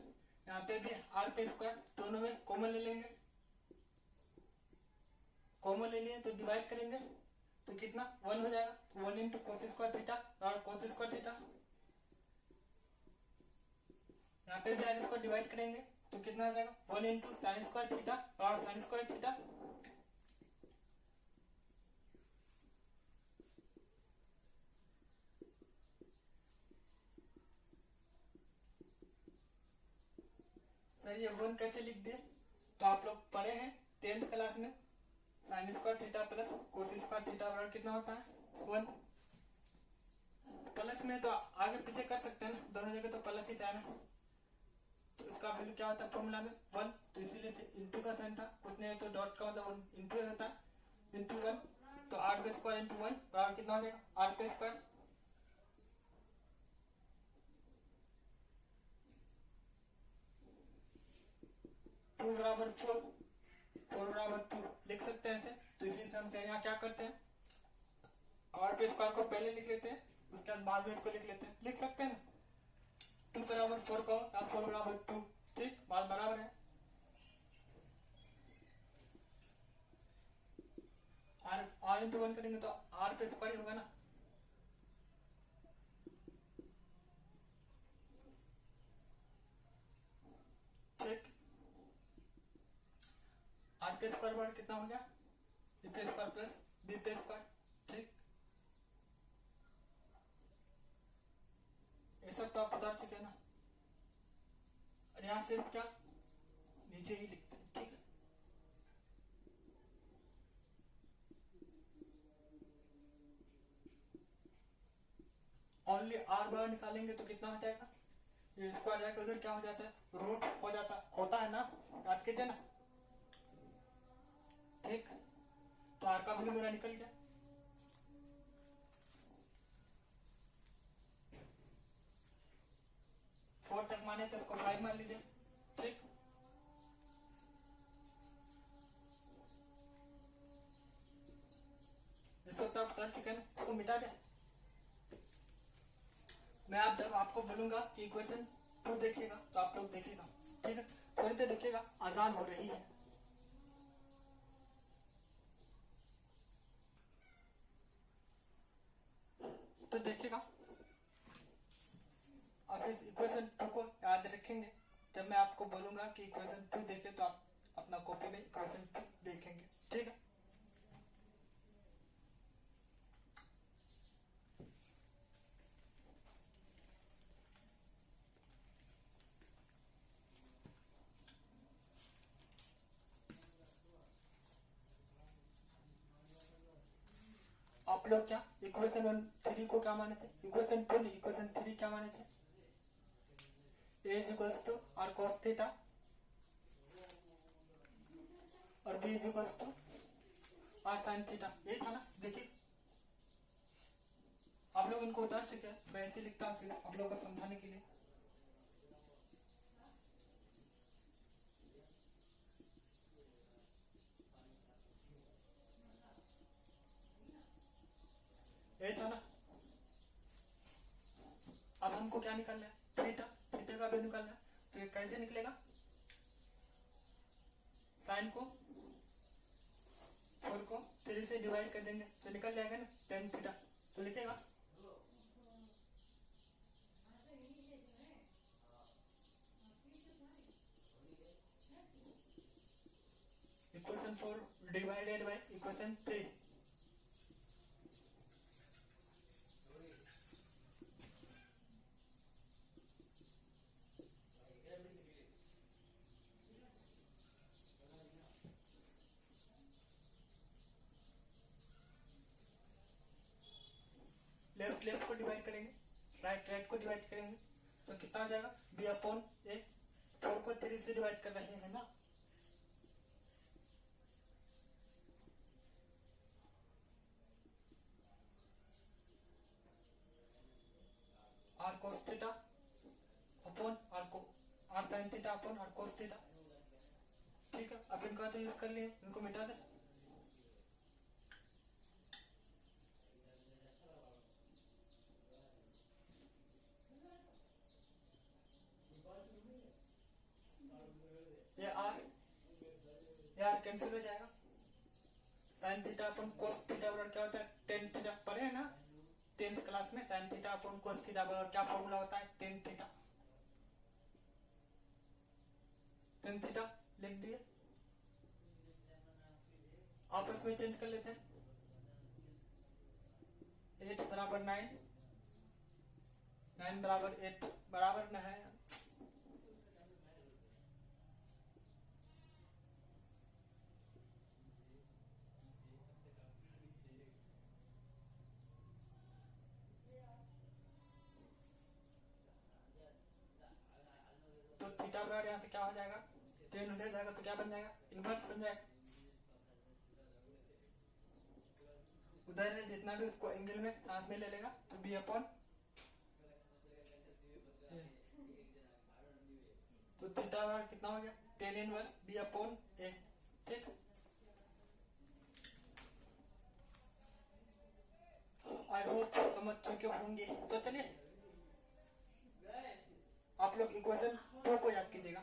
यहाँ पे भी आर पे स्क्वायर, दोनों में कॉमन ले लेंगे। कॉमन ले लिए तो डिवाइड करेंगे तो कितना? 1 हो जाएगा। 1 into cos स्क्वायर थीटा और cos स्क्वायर थीटा। यहाँ पे भी आगे को डिवाइड करेंगे तो कितना हो जाएगा? 1 into sin स्क्वायर थीटा और sin स्क्वायर थीटा। सर ये 1 कैसे लिख दिए? तो आप लोग पढ़े हैं 10th क्लास में, sin square theta plus cos square theta बराबर कितना होता है? 1। प्लस में तो आगे पीछे कर सकते हैं ना, दोनों जगह तो प्लस ही जाना। तो इसका वैल्यू क्या होता है फॉर्मूला में? 1। तो इसीलिए से इंटू का साइन था, कुछ नहीं तो डॉट का मतलब इंटू होता है, इंटू 1। तो आर पे स्क्वायर इंटू 1 बराबर कितना हो जाएगा? आर पे स्क्वायर। टू बराबर 4, 4 बराबर 2 लिख सकते हैं ऐसे। तो इसी से हम यहाँ क्या करते हैं? आर पे स्क्वायर को पहले लिख लेते हैं, उसके बाद में इसको लिख सकते हैं ना। 2 बराबर 4 को या 4 बराबर 2, ठीक, बात बराबर है। आर इंटू 1 करेंगे तो आर पे स्क्वायर होगा ना। ठीक, आर पे स्क्वायर बराबर कितना हो गया? ए पे स्क्वायर प्लस बी पे स्क्वायर, ठीक। ये सब तो आप बता चुके हैं ना। और यहाँ सिर्फ क्या नीचे ही लिखते हैं, ठीक है। ओनली आर बार निकालेंगे तो कितना हो जाएगा? ये स्क्वायर जाएगा उधर, क्या हो जाता है? रूट हो जाता होता है ना, याद कीजिए ना, ठीक। तो आर का वैल्यू मेरा निकल गया। फोर तक माने तो इसको 5 मान लीजिए, ठीक। इसको तो आप कर चुके हैं ना, इसको मिटा दे। मैं आप जब आपको बोलूंगा कि इक्वेशन 2 देखिएगा तो आप लोग देखिएगा, ठीक है। थोड़ी देर देखिएगा, आजान हो रही है। तो देखिएगा आप इस इक्वेशन बोलूंगा कि इक्वेशन 2 देखे तो आप अपना कॉपी में इक्वेशन 2 देखेंगे, ठीक है। आप लोग क्या इक्वेशन 3 को क्या माने थे, इक्वेशन 2 नहीं, इक्वेशन 3 क्या माने थे, a is equals to r cos theta और b is equals to r sine theta, ये था ना। देखिए आप लोग इनको उतार चुके हैं, मैं ऐसे लिखता हूँ सिर्फ आप लोगों को समझाने के लिए। ये था ना। अब हमको क्या निकालना है, थीटा, थीटा का वैल्यू निकालना है। तो ये कैसे निकलेगा, साइन को 4 को 3 से डिवाइड कर देंगे तो निकल जाएगा ना टेन थीटा। तो लिखेगा equation 4 divided by equation 3। Left left को डिवाइड करेंगे, राइट राइट को डिवाइड करेंगे तो कितना हो जाएगा, बी अपॉन ए। 4 को 3 से डिवाइड कर रहे हैं ना, r cos theta upon r sine theta upon r cos theta, ठीक है। अब इनका तो यूज कर लिए, इनको मिटा दे। ये आर कैंसिल हो जाएगा, sign theta upon cos theta बराबर क्या होता है, टेन थीटा। पढ़े हैं ना 10th क्लास में, sign theta upon cos theta बराबर क्या फॉर्मूला होता है, टेन थीटा। टेन थीटा लिख दिए, आपस में चेंज कर लेते हैं। 8 बराबर 9, 9 बराबर 8 बराबर न है। तो थीटा बराबर यहाँ से क्या हो जाएगा, 10 उधर जाएगा तो क्या बन जाएगा, इनवर्स बन जाएगा। उधर है जितना भी उसको एंगल में साथ में ले लेगा तो बी अपॉन, तो थीटा बराबर कितना हो गया, 10 इनवर्स बी अपॉन ए, ठीक। आई होप समझ चुके होंगे। तो चलिए आप लोग इक्वेशन 2 को याद कीजिएगा,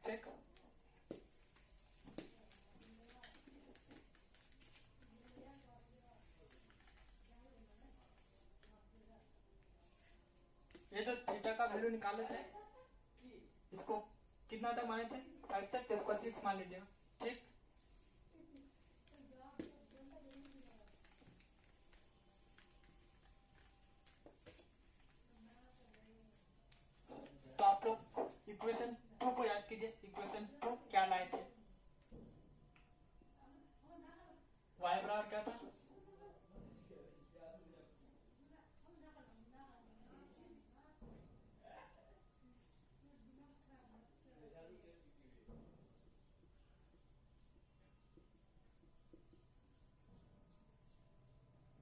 ठीक। ये जो थीटा का वैल्यू निकाले थे, इसको कितना तक माने थे, 5 तक, तो इसको 6 मान लीजिएगा, ठीक। तो आप लोग इक्वेशन 2 को याद कीजिए, इक्वेशन 2 क्या लाए थे, y बराबर क्या था,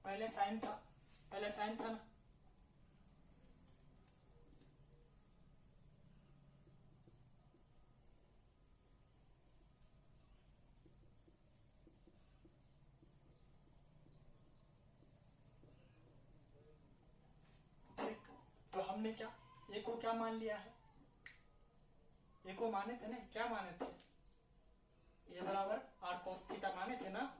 पहले साइन था, पहले साइन था ना, ठीक। तो हमने क्या ए को क्या मान लिया है, ए को माने थे ना, क्या माने थे, ए बराबर आर कोस थीटा माने थे ना।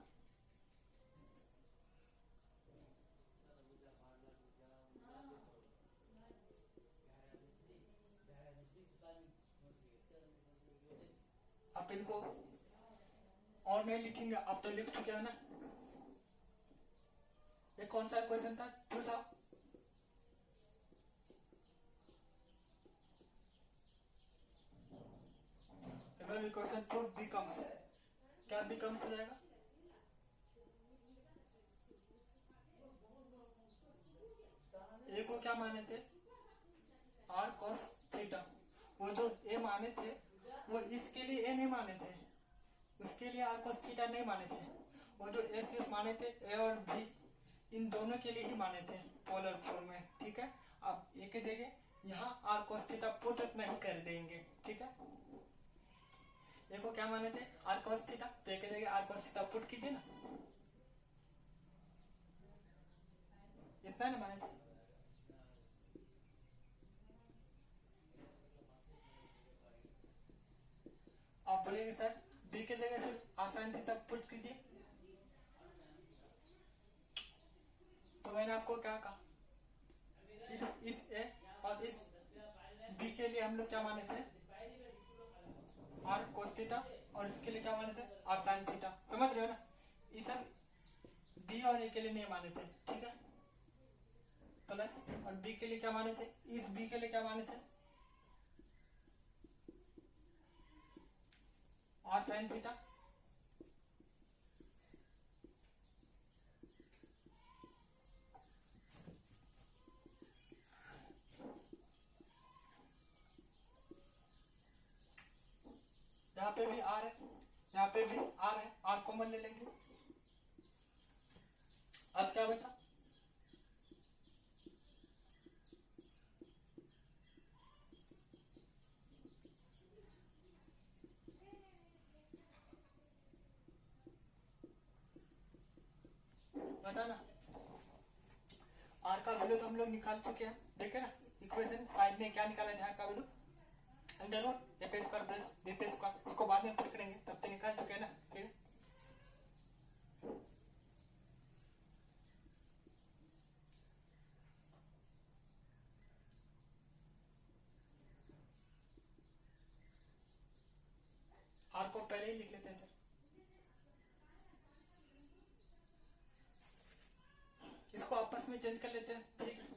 और नहीं लिखेंगे, आप तो लिख चुके हो ना। ये कौन सा क्वेश्चन था, 2 था। क्वेश्चन 2 बिकम्स, क्या बिकम्स हो जाएगा? ए को क्या माने थे, आर कॉस थीटा। वो जो ए माने थे वो इसके लिए ए नहीं माने थे, उसके लिए आर कॉस थीटा नहीं माने थे। वो जो ए सिर्फ माने थे ए और बी, इन दोनों के लिए ही माने थे पोलर फॉर्म में, ठीक है। अब ए के जगह यहाँ आर कॉस थीटा पुट नहीं कर देंगे, ठीक है। ए को क्या माने थे, आर कॉस थीटा, तो ए के जगह आर कॉस थीटा पुट कीजिए ना, इतना ना माने थे। आप बोलेंगे सर बी के जगह फिर आसान थीटा पुट कीजिए, तो मैंने आपको क्या कहा, इस ए और इस बी के लिए हम लोग क्या माने थे, आर कोस थीटा, और इसके लिए क्या माने थे, आर साइन थीटा। समझ रहे हो ना, ये सब बी और ए के लिए नहीं माने थे, ठीक है। प्लस और बी के लिए क्या माने थे, इस बी के लिए क्या माने थे, आर साइन थीटा। यहाँ पे भी आर है, यहाँ पे भी आर है, आर कॉमन ले लेंगे। अब क्या बचा, बता ना, आर का वैल्यू तो हम लोग निकाल चुके हैं, देखे ना इक्वेशन 5 में क्या निकाला है आर का वैल्यू, अंडर रूट ए पे स्क्वायर प्लस बी पे स्क्वायर, उसको बाद में पुट करेंगे, तब तक निकाल चुके हैं ना, ठीक है। आर को पहले ही लिख लेते हैं, इसको आपस में चेंज कर लेते हैं, ठीक है।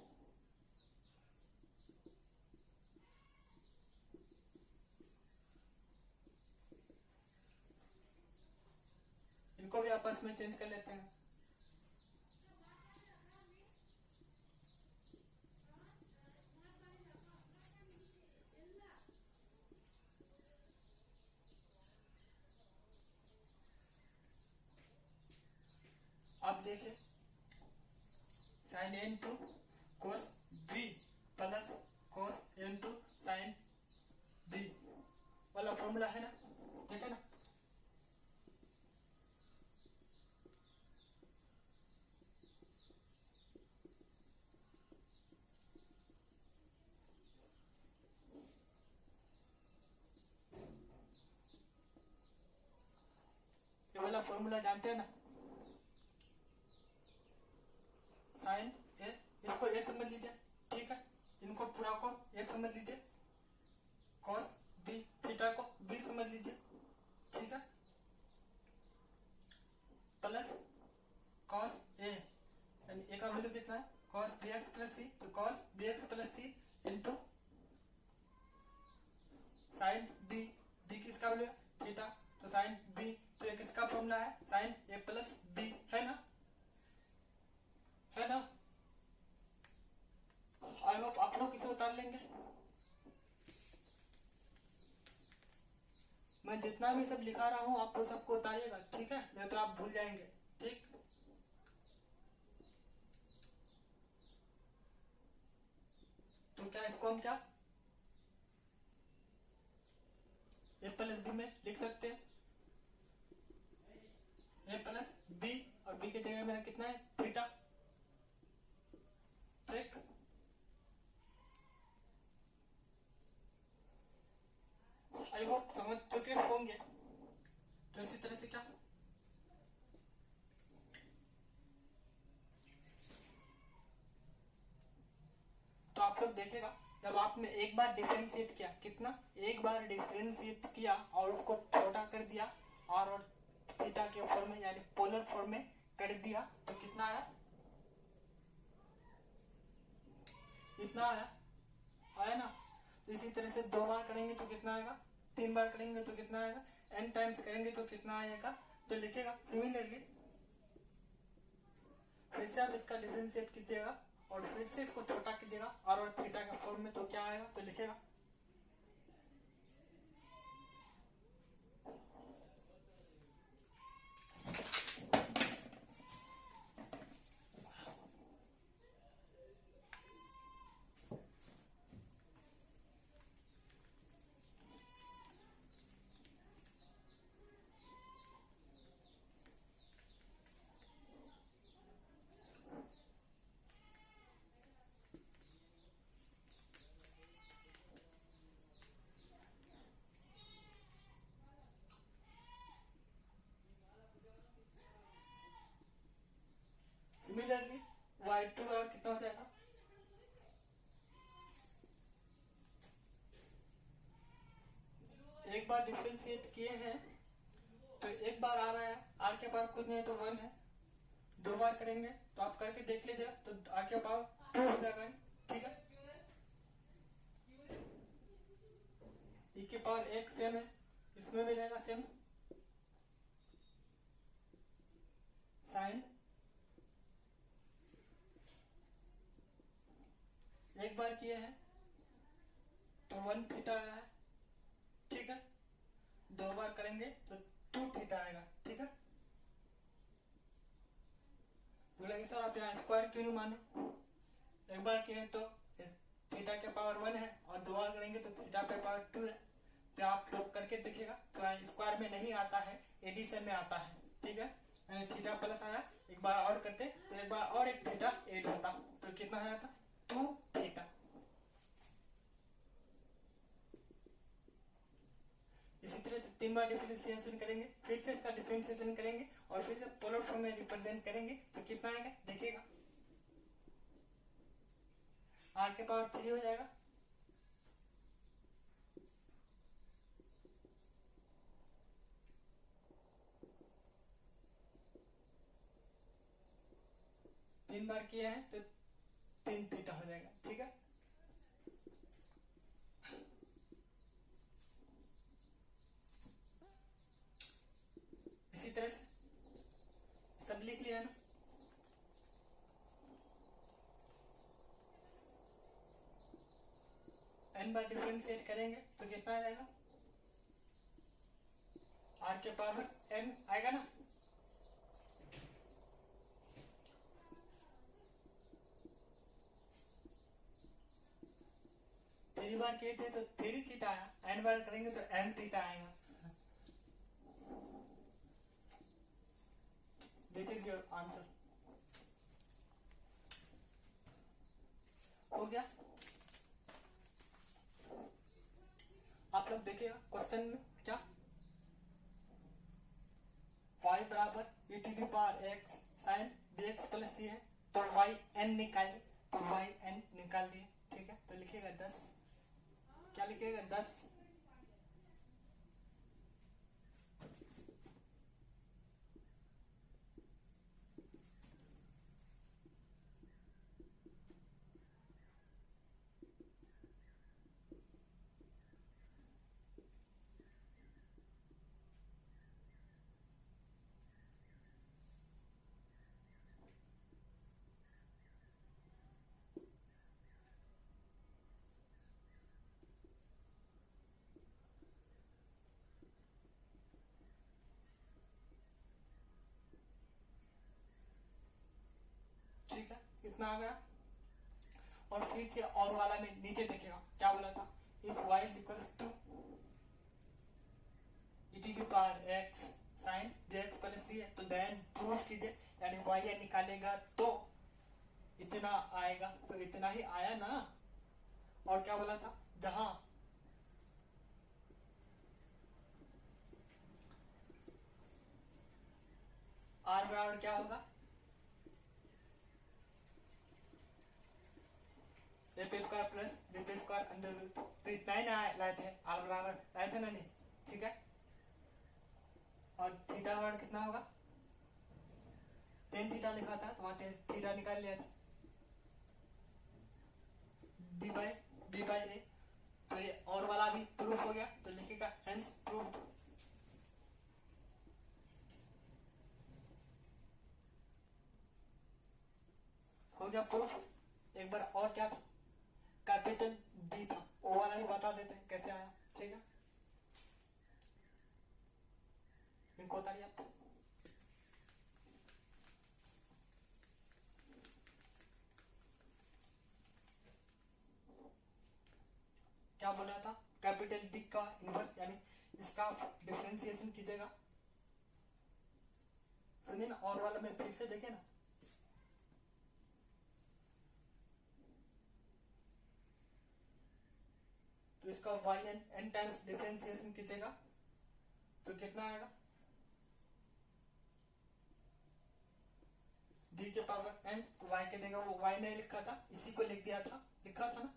इनको भी आपस में चेंज कर लेते हैं। अब देखिए sine A into cos B plus cos A into sine B वाला फॉर्मूला है ना, ठीक है ना। ये वाला फॉर्मूला जानते हैं ना, साइन ए, इसको ए समझ लीजिए, ठीक है। इनको पूरा को ए समझ लीजिए, कॉस बी थीटा को बी समझ लीजिए, ठीक है। प्लस कॉस ए, यानी ए का वैल्यू कितना है, कॉस बी एक्स प्लस सी, तो कॉस बी एक्स प्लस सी इंटू साइन बी, बी किसका वैल्यू है थीटा, तो साइन बी, तो ये किसका फॉर्मूला है, साइन ए प्लस बी, है ना, है ना। आई होप आप लोग इसे उतार लेंगे। मैं जितना भी सब लिखा रहा हूँ आप लोग सबको उतारिएगा, ठीक है, नहीं तो आप भूल जाएंगे, ठीक। तो क्या इसको हम क्या ए प्लस बी में लिख सकते हैं, ए प्लस बी, और बी के जगह मेरा कितना है थीटा, ठीक। आई होप समझ चुके होंगे। तो इसी तरह से क्या, तो आप लोग देखेगा जब आपने एक बार डिफरेंशिएट किया, कितना एक बार डिफरेंशिएट किया और उसको छोटा कर दिया, और थीटा के फॉर्म में यानी पोलर फॉर्म में कर दिया तो कितना आया, इतना आया, आया ना। तो इसी तरह से 2 बार करेंगे तो कितना आएगा, 3 बार करेंगे तो कितना आएगा, n टाइम्स करेंगे तो कितना आएगा, तो लिखेगा सिमिलरली। फिर से आप इसका डिफरेंशिएट कीजिएगा और फिर से इसको छोटा कीजिएगा और थीटा का फॉर्म में, तो क्या आएगा, तो लिखेगा सिमिलरली y2 बराबर कितना हो जाएगा, एक बार डिफरेंशिएट किए हैं तो एक बार आ रहा है, r के पावर कुछ नहीं तो 1 है। 2 बार करेंगे तो आप करके देख लीजिए तो r के पावर 2 हो जाएगा, ठीक है। e के पावर 1 सेम है, इसमें भी रहेगा सेम साइन। एक बार किए हैं तो 1 थीटा आया है, ठीक है। 2 बार करेंगे तो 2 थीटा आएगा, ठीक है। बोलेंगे सर आप यहाँ स्क्वायर क्यों नहीं माने, एक बार किए तो थीटा के पावर 1 है और 2 बार करेंगे तो थीटा पे पावर 2 है। तो आप लोग करके देखिएगा तो स्क्वायर में नहीं आता है, एडिशन में आता है, ठीक है। यानी थीटा प्लस आया, एक बार और करते तो एक बार और एक थीटा एड होता तो कितना आया था, 2 थीटा। इसी तरह से 3 बार डिफरेंशिएशन करेंगे, फिर से इसका डिफरेंशिएशन करेंगे और फिर से पोलर फॉर्म में रिप्रेजेंट करेंगे तो कितना आएगा, देखिएगा r के पावर 3 हो जाएगा, तीन बार किए हैं तो 3 थीटा हो जाएगा, ठीक है। इसी तरह से सब लिख लिया ना, n बार डिफरेंशिएट करेंगे तो कितना आ जाएगा, r के पावर n आएगा ना। थ्री बार किए थे तो 3 थीटा आया, n बार करेंगे तो n थीटा आएगा। दिस इज योर आंसर, हो गया। आप लोग देखिएगा क्वेश्चन में क्या, y बराबर e to the power x sin bx plus c है तो y n निकालिए, तो y n निकाल दिए, ठीक है। तो लिखिएगा 10, क्या लिखिएगा 10, ठीक है, इतना आ गया। और फिर से और वाला में नीचे देखेगा क्या बोला था, if y is equals to e to the power x sin bx plus c है तो देन प्रूव कीजिए, यानी y n निकालेगा तो इतना आएगा, तो इतना ही आया ना। और क्या बोला था, जहां r बराबर क्या होगा, ए पे स्क्वायर प्लस बी पे स्क्वायर अंडर रूट, तो इतना ही ना लाए थे, r बराबर लाए थे ना, नहीं, ठीक है। और थीटा थीटा बराबर कितना होगा, टेन थीटा लिखा था तो वहां टेन थीटा निकाल लिया था, डी बाई ए। तो ये और वाला भी प्रूफ हो गया, तो लिखेगा हेंस प्रूफ। हो गया प्रूफ। एक बार और क्या था, कैपिटल डी था, वो वाला भी बता देते हैं कैसे आया। ठीक है, इनको उतारिए आप। क्या बोल रहा था, कैपिटल डी का इनवर्स यानी इसका डिफरेंशिएशन कीजिएगा। सुनिए ना, और वाला में फिर से देखे ना, तो इसका वाई एन टाइम्स डिफरेंशिएशन कीजिएगा तो कितना आएगा, डी के पावर एन, वाई के जगह वो वाई नहीं लिखा था, इसी को लिख दिया था, लिखा था ना।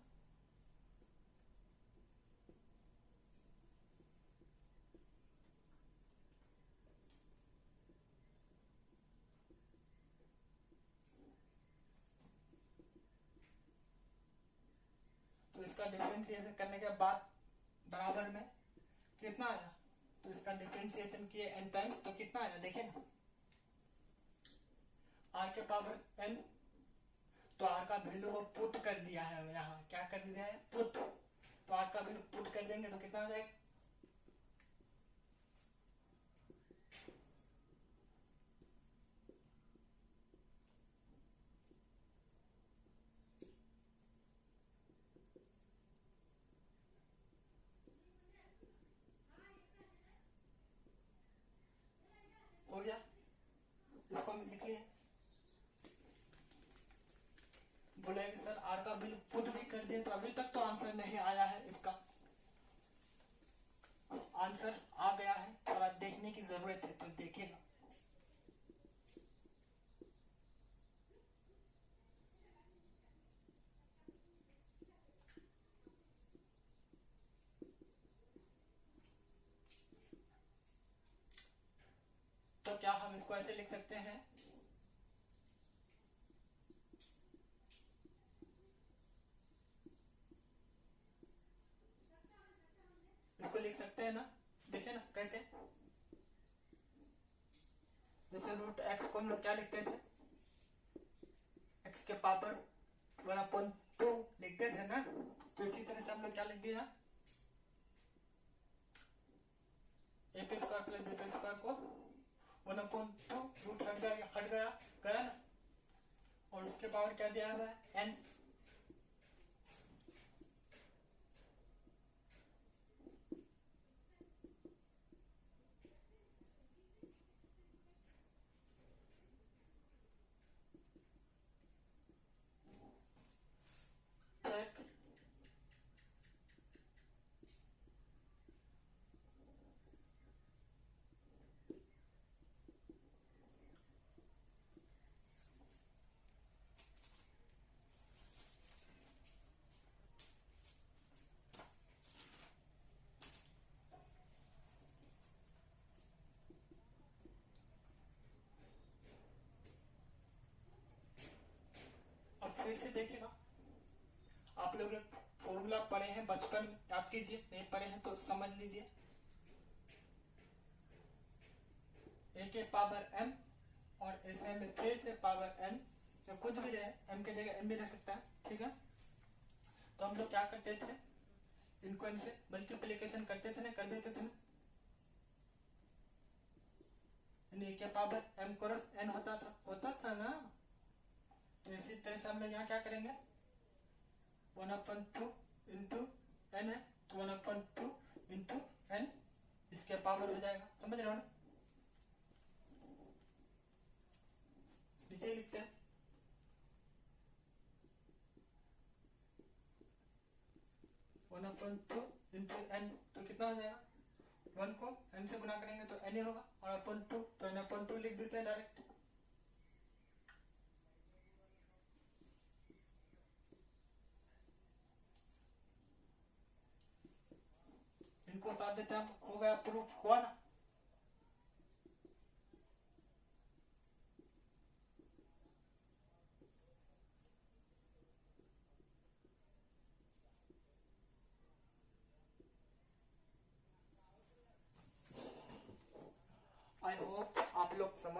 तो इसका डिफरेंशिएशन करने के बाद बराबर में कितना आया, तो इसका डिफरेंशिएशन किए एन टाइम्स तो कितना आया देखिए ना, आर के पावर एन, तो आर का वैल्यू वो पुट कर दिया है यहाँ, क्या कर दिया है, पुट। तो आर का वैल्यू पुट कर देंगे तो कितना हो जाएगा, हो गया। इसको हम लिख लिए, बोलेंगे सर आर का वैल्यू पुट भी कर दिए, तो अभी तक तो आंसर नहीं आया है, इसका आंसर आ गया है, थोड़ा देखने की जरूरत है, तो देखिएगा। तो क्या हम इसको ऐसे लिख सकते हैं, इसको लिख सकते हैं ना, देखिए ना कैसे, जैसे रूट एक्स को हम लोग क्या लिखते थे, एक्स के पावर 1/2 लिखते थे ना, तो इसी तरह से हम लोग क्या लिख दिया, a p square plus b p square को 1/2 रूट हट गया ना, और उसके पावर क्या दिया हुआ है, एन। चेक, अब फिर से देखिएगा, आप लोग एक फॉर्मूला पढ़े हैं बचपन, याद कीजिए, नहीं पढ़े हैं तो समझ लीजिए, ए के पावर एम और ऐसे में फिर से पावर एन, जो कुछ भी रहे, एम के जगह एम भी रह सकता है, ठीक है। तो हम लोग क्या करते थे, इनको इनसे मल्टीप्लीकेशन करते थे ना, कर देते थे ना, ए के पावर एम क्रॉस एन होता था ना। तो इसी तरह से हम लोग यहाँ क्या करेंगे, 1/2 इंटू एन है, तो 1/2 इंटू एन, इसके पावर हो जाएगा, समझ रहे हो ना, नीचे लिखते हैं, one upon two into n, तो कितना हो जाएगा, 1 को एन से गुना करेंगे तो एन ही होगा, और अपॉन 2 तो एन अपॉन 2 लिख देते हैं डायरेक्ट। इनको उतार देते हैं, हो गया प्रूफ हुआ ना।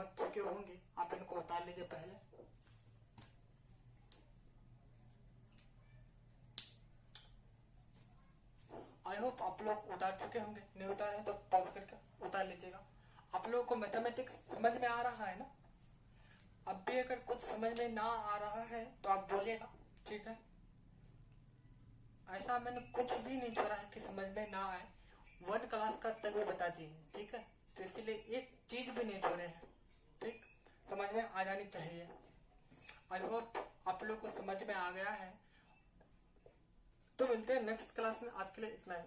पहुंच चुके होंगे, आप इनको उतार लीजिए पहले। आई होप आप लोग उतार चुके होंगे, नहीं उतारे हैं तो पॉज करके उतार लीजिएगा। आप लोगों को मैथमेटिक्स समझ में आ रहा है ना? अब भी अगर कुछ समझ में ना आ रहा है तो आप बोलिएगा, ठीक है? ऐसा मैंने कुछ भी नहीं छोड़ा है कि समझ में ना आए। 1 क्लास का तक भी बता दिए, ठीक है? तो इसलिए एक चीज भी नहीं छोड़े हैं, ठीक? समझ में आ जानी चाहिए। आई होप आप लोग को समझ में आ गया है। तो मिलते हैं नेक्स्ट क्लास में, आज के लिए इतना ही।